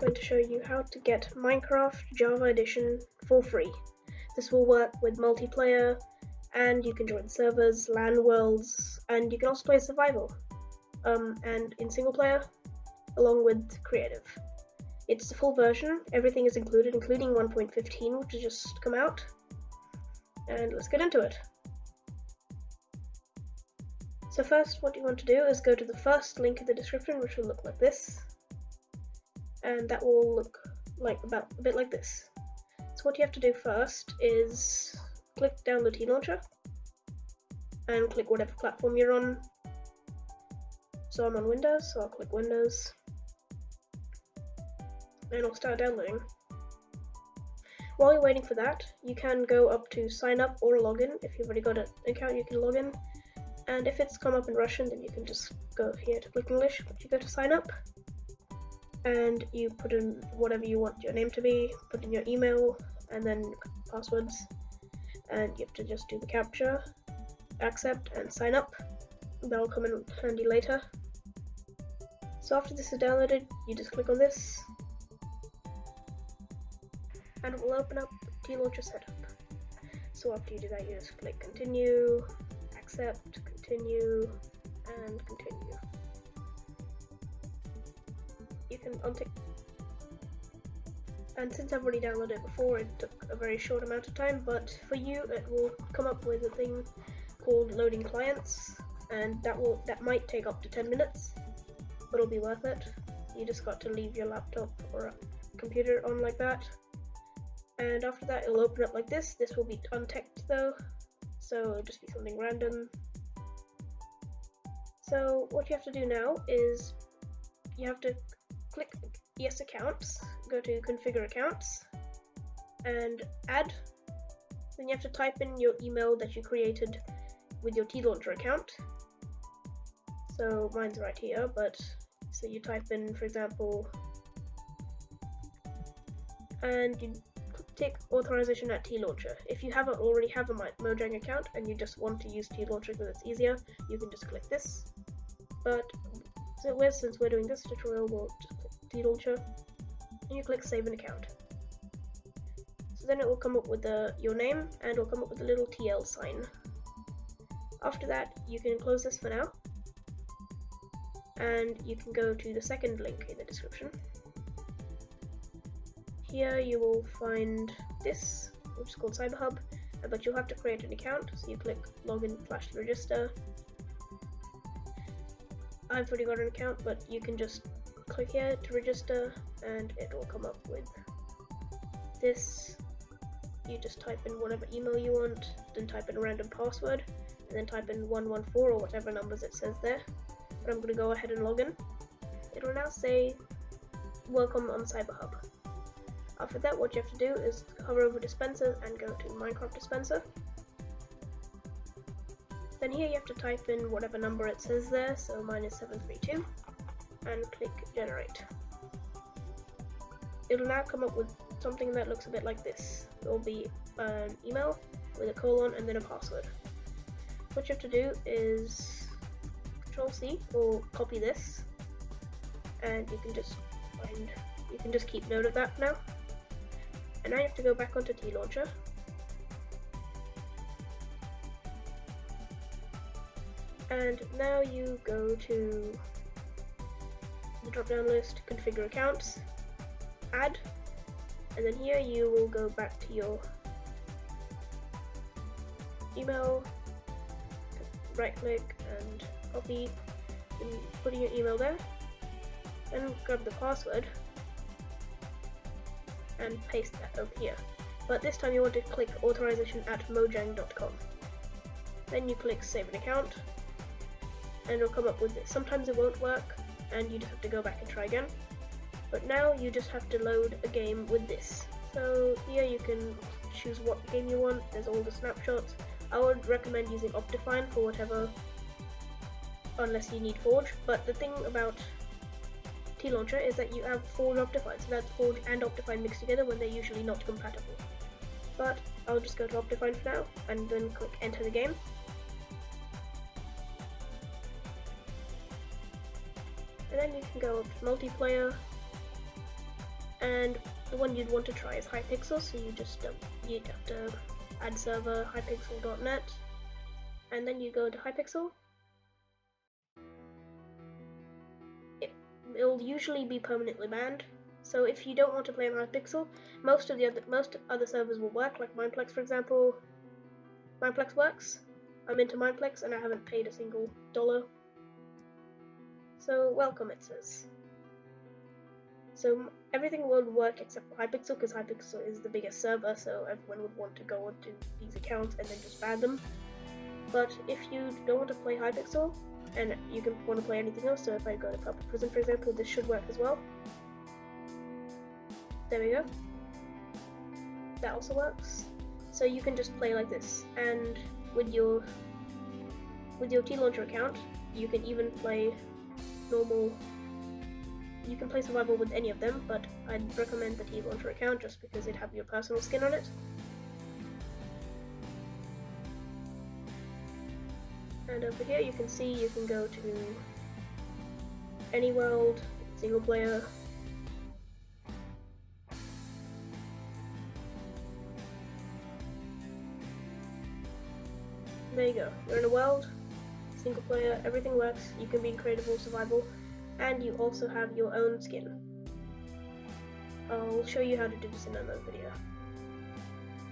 going to show you how to get Minecraft Java Edition for free. This will work with multiplayer, and you can join servers, LAN worlds, and you can also play survival, and in single player, along with creative. It's the full version, everything is included, including 1.15, which has just come out. And let's get into it. So first, what you want to do is go to the first link in the description, which will look like this. And that will look like a bit like this. So what you have to do first is click download T-Launcher and click whatever platform you're on. So I'm on Windows, so I'll click Windows and it'll start downloading. While you're waiting for that, you can go up to sign up or login. If you've already got an account, you can log in. And if it's come up in Russian, then you can just go here to click English. You go to sign up and you put in whatever you want your name to be, put in your email and then passwords, and you have to just do the captcha, accept and sign up. That'll come in handy later. So after this is downloaded, you just click on this and it will open up T-Launcher setup. So after you do that, you just click continue, accept, continue and continue. You can untick, and since I've already downloaded it before, it took a very short amount of time, but for you it will come up with a thing called loading clients, and that might take up to 10 minutes, but it'll be worth it. You just got to leave your laptop or a computer on like that, and after that it'll open up like this. This will be unticked though, so it'll just be something random. So what you have to do now is you have to click yes accounts, go to configure accounts and add. Then you have to type in your email that you created with your T-Launcher account. So mine's right here, but so you type in, for example, and you tick authorization at T-Launcher. If you haven't already have a Mojang account and you just want to use T-Launcher because it's easier, you can just click this. But since we're doing this tutorial, we'll just click T-Launcher and you click save an account. So then it will come up with your name and it will come up with a little TL sign. After that, you can close this for now and you can go to the second link in the description. Here you will find this, which is called CyberHub, but you'll have to create an account, so you click login/register. I've already got an account, but you can just click here to register and it will come up with this. You just type in whatever email you want, then type in a random password, and then type in 114 or whatever numbers it says there. But I'm going to go ahead and log in. It will now say welcome on CyberHub. After that, what you have to do is hover over Dispenser and go to Minecraft Dispenser. Then here you have to type in whatever number it says there, so mine is 732, and click generate. It'll now come up with something that looks a bit like this. It will be an email with a colon and then a password. What you have to do is Control-C or copy this, and you can just keep note of that now. And now you have to go back onto T-Launcher. And now you go to the drop down list, configure accounts, add, and then here you will go back to your email, right click and copy, and put in your email there, and grab the password and paste that over here. But this time you want to click authorization at mojang.com. Then you click save an account and it'll come up with this. Sometimes it won't work and you just have to go back and try again. But now you just have to load a game with this. So here you can choose what game you want. There's all the snapshots. I would recommend using Optifine for whatever, unless you need Forge. But the thing about T-Launcher is that you have Forge Optifine, so that's Forge and Optifine mixed together when they're usually not compatible. But I'll just go to Optifine for now and then click enter the game. And then you can go up to multiplayer And the one you'd want to try is Hypixel, so you'd have to add server hypixel.net, and then you go to Hypixel. It'll usually be permanently banned, so if you don't want to play on Hypixel, most other servers will work, like Mineplex for example. Mineplex works. I'm into Mineplex and I haven't paid a single dollar. So welcome, it says. So everything will work except for Hypixel, because Hypixel is the biggest server, so everyone would want to go onto these accounts and then just ban them. But if you don't want to play Hypixel, and you can want to play anything else, so if I go to Purple Prison for example, this should work as well. There we go. That also works. So you can just play like this, and with your T-Launcher account, you can even play normal. You can play survival with any of them, but I'd recommend the T-Launcher account just because it'd have your personal skin on it. And over here you can see you can go to any world, single player. There you go, you're in a world, single player, everything works, you can be in creative or survival, and you also have your own skin. I'll show you how to do this in another video.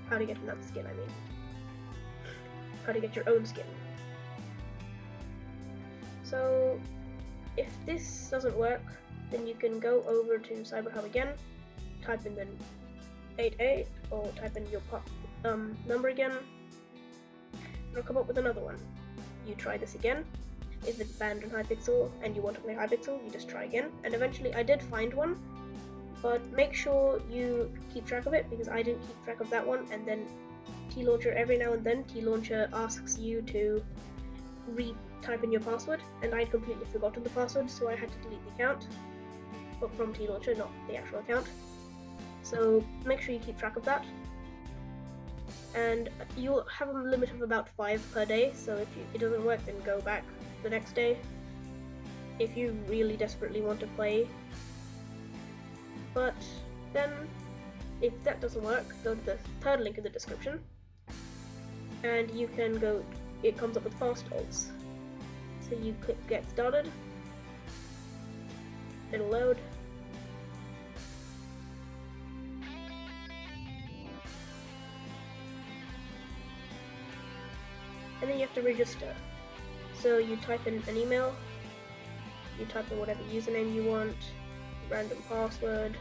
How to get another skin, I mean. How to get your own skin. So, if this doesn't work, then you can go over to CyberHub again, type in the 88, or type in your number again, and it'll come up with another one. You try this again. If it's banned on Hypixel and you want to play Hypixel, you just try again. And eventually I did find one, but make sure you keep track of it, because I didn't keep track of that one, and then T-Launcher, every now and then T-Launcher asks you to re-type in your password, and I'd completely forgotten the password, so I had to delete the account, but from T-Launcher, not the actual account. So make sure you keep track of that. And you'll have a limit of about 5 per day, so if it doesn't work, then go back the next day if you really desperately want to play. But then if that doesn't work, go to the third link in the description, and you can go, it comes up with fast alts. So you click get started, it'll load, and then you have to register. So you type in an email, you type in whatever username you want, random password,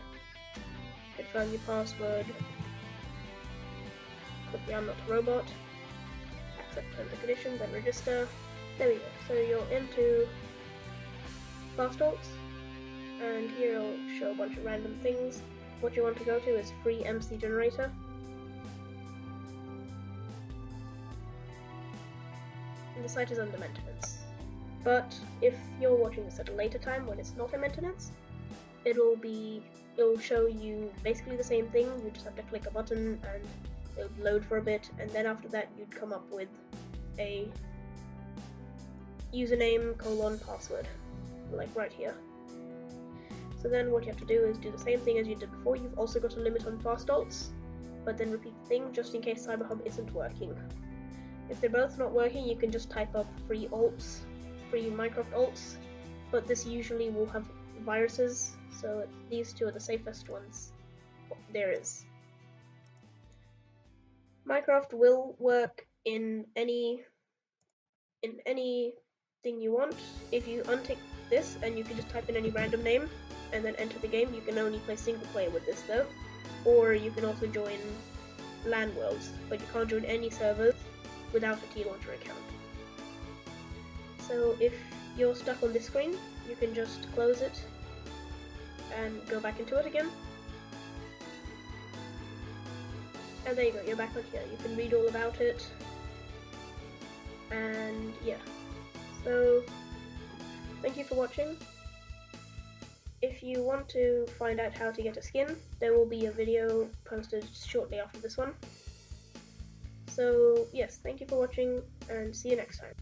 confirm your password, click the I'm not a robot, accept terms and conditions, and register. There we go. So you're into fast alts, and here it'll show a bunch of random things. What you want to go to is free MC generator. The site is under maintenance, but if you're watching this at a later time when it's not in maintenance, it'll show you basically the same thing. You just have to click a button and it'll load for a bit, and then after that you'd come up with a username : password, like right here. So then what you have to do is do the same thing as you did before. You've also got a limit on fast alts, but then repeat the thing just in case CyberHub isn't working. If they're both not working, you can just type up free alts, free Minecraft alts, but this usually will have viruses, so these two are the safest ones there is. Minecraft will work in anything you want. If you untick this and you can just type in any random name and then enter the game, you can only play single player with this though, or you can also join LAN worlds, but you can't join any servers without a T-Launcher account. So if you're stuck on this screen, you can just close it and go back into it again. And there you go, you're back on here. You can read all about it. And yeah. So thank you for watching. If you want to find out how to get a skin, there will be a video posted shortly after this one. So yes, thank you for watching, and see you next time.